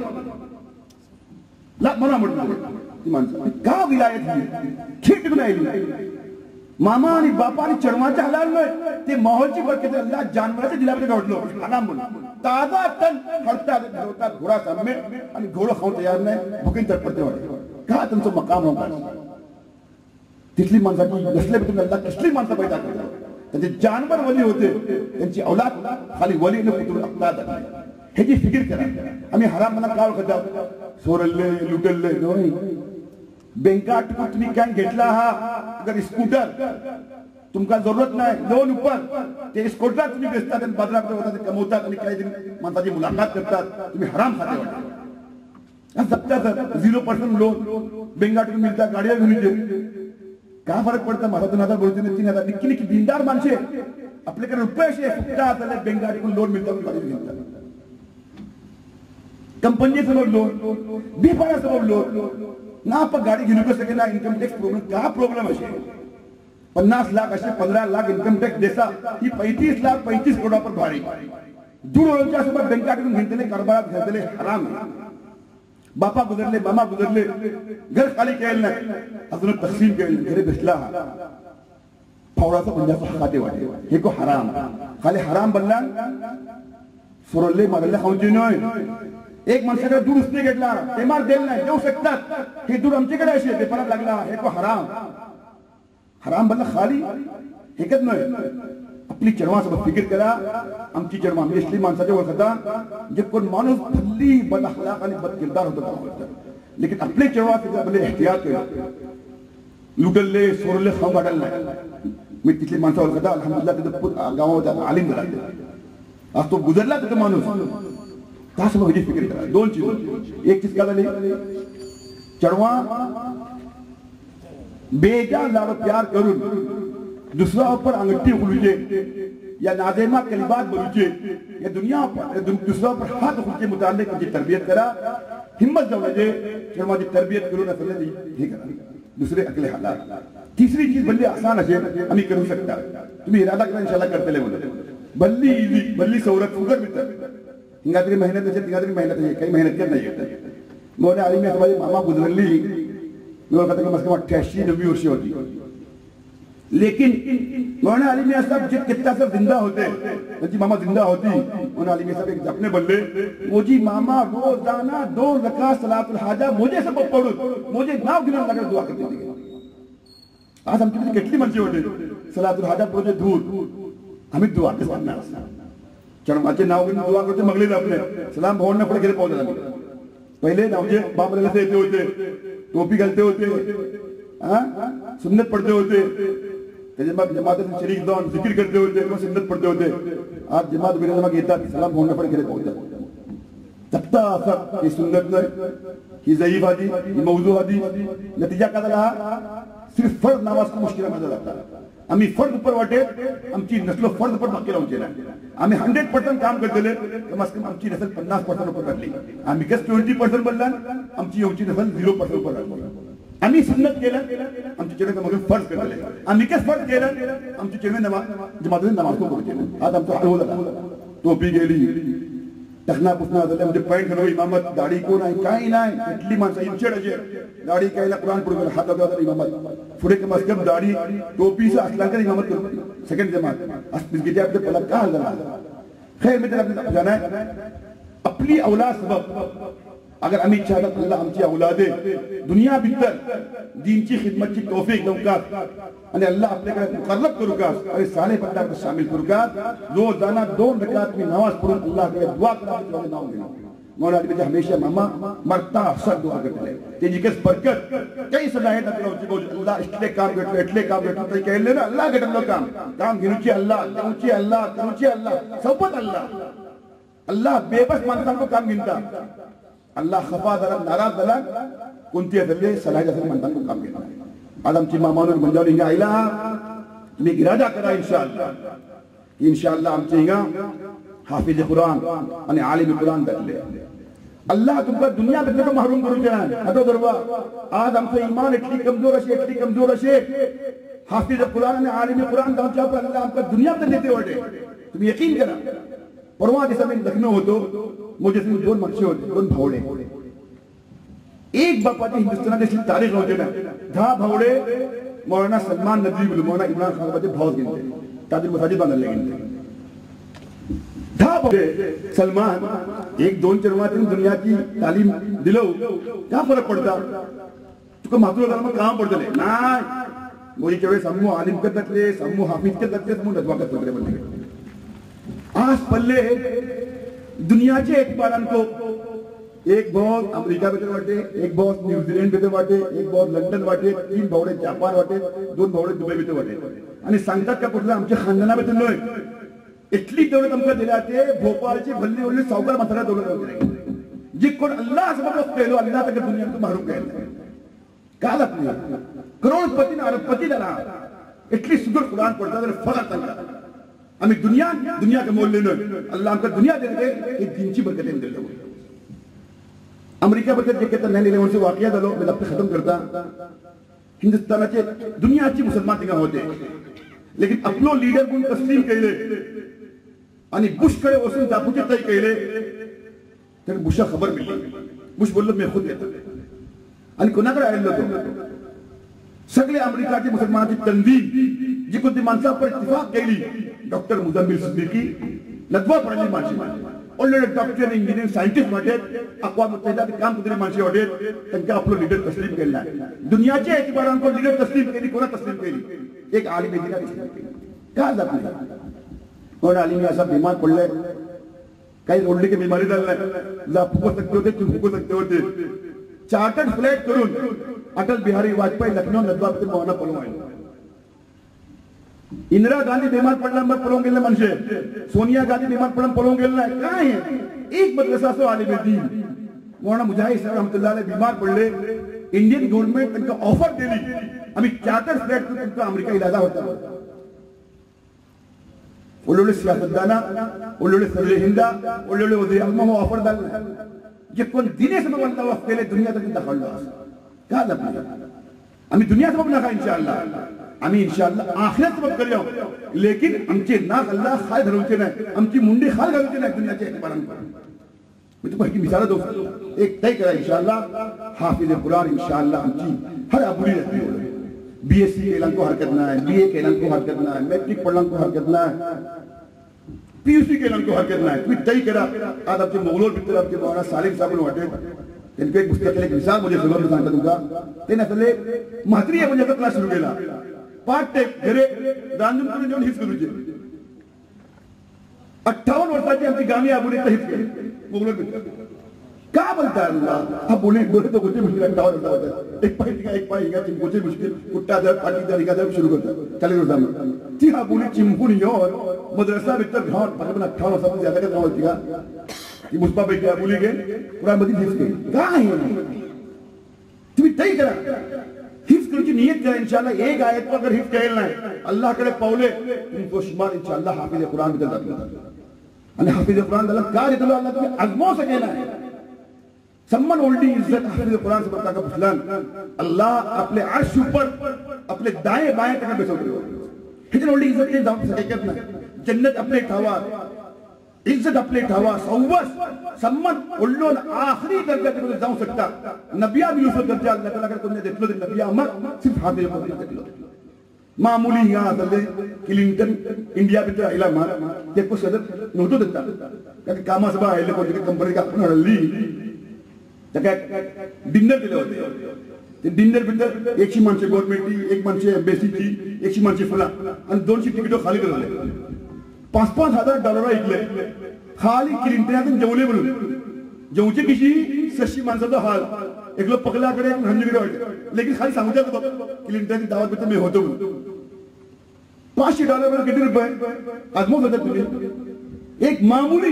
ला मना म्हणतो ती माणसं का विलायत ठीक नाही मामा आणि बापा आणि चरमाच्या हलाल नाही ते माहौलची बरकत अल्लाह जानवराच्या दिलामध्ये घडलो हराम म्हणून ताजा तन हरता होता घोडा सामने आणि घोडा खाऊन तयार नाही भुकीन तटपडते वाटते का तुमचं मकाम होता तिथली माणसाची नसले तुम्ही अल्लाह कसली माणसं पैदा करतो त्यांचे जानवर वली होते त्यांची औलाद खाली वली न पुत्र अक्ताद ह्याची फिकीर करा आम्ही हराम मना का ओळखत आहोत सोरले लुटले नाही बँका तुम्ही काय घेतला हा अगर स्कूटर तुमका जरूरत नाही लोन उपर ते स्कूटर तुम्ही बेचतात आणि बाजारात होतात कमवतात आणि काही माणसाची मुलाकात करतात तुम्ही हराम खाते वाटत सत्याहत्तर 0% लोन बँका तुम्ही मिळतात गाड्या घेऊन येते काय फरक पडतं माझा 2000 बोलते 3000 निक्की निक्की बिंदार माणसे आपल्याकडे रुपये असे फुकटा झाले बँका लोन मिळतात गाडी घेतात कंपनी समोर लोन बेपारा समोर लोन ना आपण गाडी घेऊ कसं सगळ्यांना इन्कम टॅक्स प्रॉब्लेम का प्रॉब्लेम असे 50 लाख असे 15 लाख इन्कम टॅक्स देसा ही 35 लाख 35 करोडापर भारी दूर ओळखच्या सोबत बँकातून घेतलेले कारभारात घेतलेले हराम बापा गुजरले मामा गुजरले घर खाली केलं नाही अजून तकसीम केलं घरी बसला फावडाचा पंजाचा खाते वाटे हे को हराम खाली हराम बनला सोरले मारले खाऊची नाही एक माणसाकडे दूध उसने घेतला ते मार देल नाही देऊ शकतात हे दूध आमच्याकडे असे पेपरात लागला हे को हराम हराम बनला खाली एकच नाही आपली चरमासोबत फिकीर करा आमची चरमा मुस्लिम माणसाच्या ओळखता जे कोण माणूस भल्ली बदअखलाक आणि बदकिरदार होतो लेकिन आपले चरमा फिकीर आपले एहतियात करा लुटले सोरले खाऊन गाडल नाही मी तिथली माणसं ओळखता अल्हम्दुलिल्लाह तिथं गावात आलिम झाला आज तो गुजरला तिथं माणूस तास मग फिक्र करा 2 चीज एक चीज का झाली चढ़वा बेजा लाड प्यार करून दुसरा ऊपर अंगठी उखलूचे या नाजेमा कलिमात बोलूचे या दुनिया पर दुसरा ऊपर हाथ उखलूचे मुताल्लिक की तरबियत करा हिम्मत जाऊ दे चढ़वाची तरबियत करून असले हे करा दुसरे अकले हलाल तिसरी चीज भल्ली आसान असेल आम्ही करू शकता, तुम्ही इरादा करा इंशाल्लाह करतले म्हणून. भल्ली इजी, भल्ली सवलत फुकट मिळतात. हिंगा तरी मेहनत असेल, तिंगा तरी मेहनत असेल, काही मेहनत करत नाही. मोने आली मी माझी मामा गुजरली मी ओळखत की मस्त 88-90 वर्षी होती. लेकिन मौलाना अली मियां साहब जित कितना सब जिंदा होते, जी मामा जिंदा होती, मौलाना अली मियां साहब एक अपने बल्ले वो जी मामा रोजाना 2 रकात सलातुल हाजा मुझे सब पढ़ून मुझे नाव गिनून लागत दुआ करते थे. आज आमची कितली मनसे होते सलातुल हाजा पढ़ूचे दूर आम्ही दुआ करणार चरमाचे नाव घेऊन दुआ करते. मगले आपले सलाम भवन पुढे गेले पावले. पहिले नावजे बाबराला येते होते, टोपी घालते होते, सुन्नत पढ़ते होते, जमात शरीक जाऊन जिकिर करते होते, सुन्नत पढ़ते होते. आज जमात बिना येतात सलाम भवन पुढे गेले पावतात. तख्ता असर ही सुन्नत नाही, ही ज़ईफ आदि, ही मौजू आदि. नतीजा काय झाला? सिर्फ फर्ज नमाज को मुश्किल मध्ये जाता. आम्ही फर्ज ऊपर वाटे आमची नस्ल फर्ज ऊपर बाकी लावून ना. आम्ही 100% काम करतले, कम से कम आमची नस्ल 50% ऊपर काढली. आम्ही कस 20% बनला, आमची योची नस्ल 0% ऊपर काढली. आम्ही सुन्नत केलं, आमच्या चेहरे मग फर्ज करतले. आम्ही कस फर्ज केलं, आमच्या चेहरे नमाज जमातमध्ये नमाज को करू. आज आमचा हाल झाला. टोपी गेली, टकना पुसना झालं, म्हणजे पॅन्ट घालून इमामत, दाढी कोण आहे काही नाही. इटली माणसं इंचेड असे दाढी कायला कुराण पडून हात होता इमामत पुढे कम से कम दाढी टोपीचं असल्यानंतर इमामत करतो. सेकंड जमात आज किती आपल्या पला का झाला. खैर मी त्याला जाना आपली औलाद सबब अगर आम्ही चाहत अल्लाह आमची औलादे दुनिया भीतर दीनची खिदमतची तौफीक देऊ का आणि अल्लाह आपल्याकडे मुकर्रब करू का आणि साले बंदा शामिल करू का. रोजाना 2 रकात में नमाज पढ़ूं अल्लाह के दुआ करना नाम घेणं. मौला अली हमेशा मामा मरता अक्सर दुआ करते तेजी कस बरकत कई सदायत अल्लाह बोल अल्लाह इतले काम घेतले इतले काम घेतले तरी कहले ना अल्लाह घेतलं काम घेऊची अल्लाह देऊची अल्लाह करूची अल्लाह सोबत अल्लाह बेबस माणसांचं काम घेता. अल्लाह खफा झाला नाराज झाला कोणती झाले सलाह असेल माणसांचं काम घेणार. आज आमची मामानं गुंजावली हिंगा आईला तुम्ही इरादा करा इंशाअल्लाह आमचे हिंगा हाफिज कुरान आणि आलिम कुरान दाखले. अल्लाह तुमका दुनिया भीतर महरूम करूचे हटो दरवा. आज आमचं ईमान इतली कमजोर असे हाफिज कुरान आणि आलिम कुरान दामच्या अल्लाह आमका दुनिया भीतर देते वाटे. तुम्ही यकीन करा. परवा दिवसा मी लखनऊ होतो, मुझे 2 मक्षे होते, 2 भावडे. एक बापाची हिंदुस्थानाची तारीख होते ना 10 भावडे मौलाना सलमान नदवी मौलाना इमरान खान बाचे भाव गेले ताजी मसाजिद बांधले गेले. 10 भावडे सलमान 1-2 चरमातून दुनियाची तालीम दिलो क्या फरक पडता. तुका मातृ धर्म काम पडतले नाही. मोदीच्या वेळेस समूह आलिम करतले, समूह हाफिज करतले, समूह नजवा करतले बनले. आज पल्ले दुनियाचे एतबारांको एक बहुत अमेरिका भीतर वाटे, एक बहुत न्यूजीलैंड भीतर वाटे, एक बहुत लंडन वाटे, 3 भावडे जापान वाटे, 2 भावडे दुबई भीतर वाटे. आणि सांगतात का कुठलं आमच्या खानदाना भीतर नय इतली दौलत आमका दिल्या ते भोपाळची भल्ली ओली सावकार माथाला दौलत होते जी कोण अल्लाह सबब केलो अल्लाह तक दुनिया को मारून केलं काल आपली करोडपती ना अरबपती झाला. इतली सुंदर कुरान पडतात आणि फरक सांगतात. आम्ही दुनिया के मोल लेनो अल्लाह हमका दुनिया दे दे ये दीनची बरकत दे दे. अमेरिका बद्दल जे कहता 9/11 वाकया झालो मी लपते खत्म करता. हिंदुस्थानाचे दुनियाची मुसलमान तिघा होते लेकिन आपलो लीडर कोण तस्लीम केले आणि बुशकडे वसून जापूचे तय केले तर बुशा खबर मिळली. बुश बोललो मी खुद येतो आणि कोणाकडे आलेलो तो सगळे अमेरिकाचे मुसलमानाची तंजीम जी कोणती माणसावर इत्तिफाक केली. डॉक्टर मुजम्मिल सिद्दीकी नदवा पडली माणसे ऑलरेडी डॉक्टर इंजिनियर सायंटिस्ट वाटेत अकवा मुत्तहिदात काम करणारी माणसे वाटेत त्यांचा आपलं लीडर तस्लीम केला. दुनियाच्या एतबारांको लीडर तस्लीम केली. कोणा तस्लीम केली? एक आलिम दीना तस्लीम केली. का जात नाही कोण आलिम असा बीमार पडले काही रोडली की बीमारी झाली नाही जा फुकू सकते होते फुकू सकते होते. चार्टर्ड फ्लाइट करून अटल बिहारी वाजपेयी लखनऊ नदवा भीतर मौना पळून इंदिरा गांधी बीमार पडला मग पळून गेले माणसे. सोनिया गांधी बीमार पडून पळून गेले नाही. काय एक मदरसा असो आलिम दीन मौलाना मुजाहिद साहब रहमतुल्लाह अलैह बीमार पडले. इंडियन गव्हर्नमेंट त्यांना ऑफर दिली आम्ही चार्टर्ड फ्लाइट करून त्यांचा अमेरिका इलाजा होता. उल्लोले सियासतदाना उल्लोले सरले हिंदा उल्लोले वजीर आजम ऑफर दाल जे कोण दिने समोर वक्फ केले दुनिया तक दाखवलं का लपलं. आम्ही दुनिया सबब नाका इंशाअल्लाह, आम्ही इंशाअल्लाह आखिरत सबब करया, लेकिन आमचे नाक अल्लाह खाल घालूचे नाही, आमची मुंडी खाल घालूचे नाही दुनियाच्या एतबारान. मी तुम्हाला की मिसाल दो, एक तय करा इंशाअल्लाह हाफिज कुरान इंशाअल्लाह आमची हर अबुरी रहती है. बीएससी केला को हरकत ना है, बीए केला को हरकत ना है, मैट्रिक पढ़ला को हरकत ना है, पीयूसी केला को हरकत ना है. तुम्ही तय करा. आज आपके मोगलोर मित्र आपके मौलाना सालिम साहब वाटे त्यांनी एक पुस्तक एक मिसाल म्हणजे सगळं सांगता तुमका ते नसले म्हात्री म्हणजे क्लास सुरू केला पाठ ते घरे रांजून करून जेवण हीच करूचे. 58 वर्षाची आमची गामी आबुली तहीच केली मोगलोर मित्र. का बोलता अल्लाह हा बोले बोले तो गोटे मुश्किल 58 वर्षा होता. एक पाय हिगा चिंपोचे मुश्किल कुट्टा दर पाटी दर हिगा दर शुरू करता चाले रोजा में ती हा बोली चिंपून येऊन मद्रसा भीतर घाण पण 58 वर्षाची ज्यादा का होती का ती मुस्बा पैकी बोली गे कुरान मध्ये हिफ्ज केली. काय तुम्ही तय करा हिफ्ज करूची नियत करा इंशाअल्लाह. एक आयत अगर हिफ्ज केलं नाही अल्लाह कडे पावले तुमको शुमार इंशाअल्लाह हाफिज कुरान मध्ये जातो. आणि हाफिज कुरान त्याला का देतो अल्लाह तुम्ही आजमाव सके नाही. सम्मान ओल्डी इज्जत हाफिज कुरान से बता का फुलान अल्लाह अपने अर्श ऊपर अपने दाएं बाएं तक बैठो. हिजन ओल्डी इज्जत ने जाऊं सके नाही. जन्नत अपने ठावा, इज्जत अपने ठावा, सौवस सम्मान उल्लोन आखिरी दर्जा तक जाऊ सकता. नबिया भी यूसुफ दर्जा अल्लाह ताला का तुमने देखलो नबिया मत सिर्फ हाफिज कुरान देखलो. मामूली यहाँ आदले क्लिंटन इंडिया भीतर आयला मा ते को सदर नव्हतो देता कारण कामासभा आयले कोणती कंपनी का आपण हल्ली डिनर दिले होते. ते डिनर भीतर 100 माणसे गव्हर्नमेंटची, 1 माणसे एम्बेसीची, 100 माणसे फुला आणि 200 तिकीटो खाली करले. $5,000 ऐकले खाली क्लिंटनातून जेवले म्हणून जेवचे किशी 600 माणसाचा हाल एकलो पकलाकडे हंजकडे वाटते. लेकिन खाली सांगू क्लिंटनची दावत भीतर मी होतो $500 किती रुपये आजमो होतात तुम्ही. एक मामूली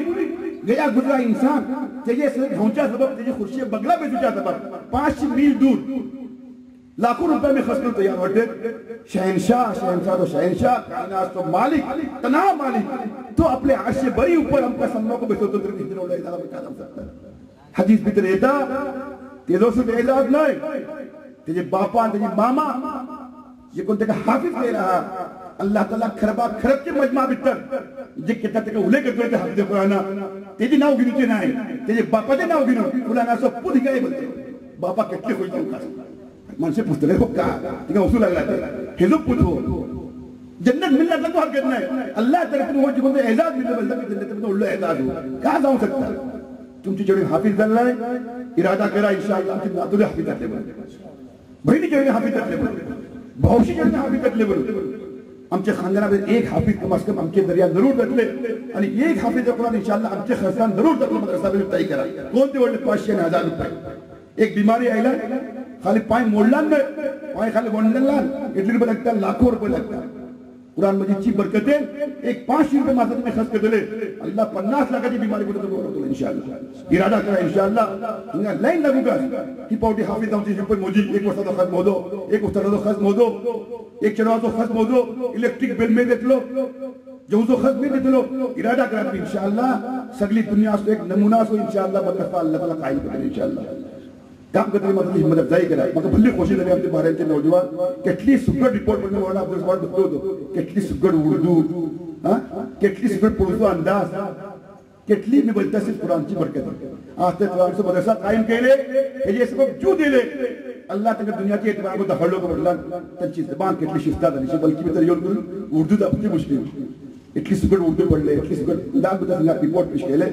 गया गुजरा इंसान त्याचे घेऊनच्या सबब त्याची खुर्शी बंगला बेचूच्या सबब 5 मील दूर लाखों रुपए में खर्च करते तैयार होते. शहनशाह शहनशाह तो शहनशाह कायनात तो मालिक तना मालिक तो अपने अर्श से बड़ी ऊपर हमका सम्मा को बेचो तो कितने लोग इधर में काम सकता है. हदीस भीतर येता ते दोस्त एजाज नाही त्याचे बापा त्याचे मामा जे कोणते का हाफिज केला अल्लाह ताला खरबा खरबचे मजमा भीतर जे किता ते उल्लेख करतोय ते हाफिज कुरान त्याचे नाव घेऊचे नाही त्याचे बापाचे नाव घेऊन कुरान असं पुढे काय बोलतो बापा कितले होईल का माणसे पुस्तके हो का तिका उसू लागला हे जो पुतो जन्नत मिलला तो हरकत नाही. अल्लाह तरफून हो जिको एजाज मिळतो बोलता की जन्नत मध्ये उल्लो एजाज हो का जाऊ शकता. तुमची जेवढे हाफिज झालाय इरादा करा इंशाअल्लाह आमची नातुले हाफिज झाले बहिणी जेवढे हाफिज झाले भाऊशी जेवढे हाफिज झाले आमच्या खानदानामध्ये एक हाफिज कम से कम आमचे दरिया जरूर घातले आणि एक हाफिज कुरान इंशाअल्लाह आमचे खर्चान जरूर घातलं मद्रसा मध्ये तय करा. कोणते वडले 500 आणि 1000 रुपये. एक बीमारी आयला खाली पाय मोडला नाही पाय खाली मोडलेला इतने रुपये लगता लाखों रुपये लगता. कुरान मजीद की बरकतें एक 500 रुपये मात्र में खर्च कर दिले अल्लाह 50 लाखाची बीमारी बोलतो बोलतो इंशाअल्लाह. इरादा करा इंशाअल्लाह तुम्ही लाईन लागूगा ही पावटी हाफिज आमची रुपये मोजी 1 वर्षाचा खर्च मोदो 1 वर्षाचा खर्च मोदो 1 चढावाचा खर्च मोदो इलेक्ट्रिक बिल में देतलो जेवढो खर्च में देतलो इरादा करा इंशाअल्लाह सगळी दुनिया असो एक नमुना असो इंशाअल्लाह मदरसा अल्लाह ताला कायम करेल इंशाअल्लाह. काम करते मतलब हिम्मत अफजाई करा म्हाका भल्ली खोशी जाली आमच्या बारांचे नौजवान केटली सुगड रिपोर्ट म्हणजे मौलाना अब्दुल समाद बसलो होतो केटली सुगड उर्दू केटली सुगड पुरुषो अंदाज केटली मी बोलता असेल कुरानची बरकत आज ते कुरानचं मदरसा कायम केले हे सबब जू दिले अल्लाह तक दुनियाची एतबार को दखलो को बदला त्यांची जबान केटली शिस्तात आणि बल्कि भीतर येऊन करून उर्दू दाखवची मुश्किल इतली सुगड उर्दू पडले इतली सुगड दाग बद्दल रिपोर्ट पेश केले.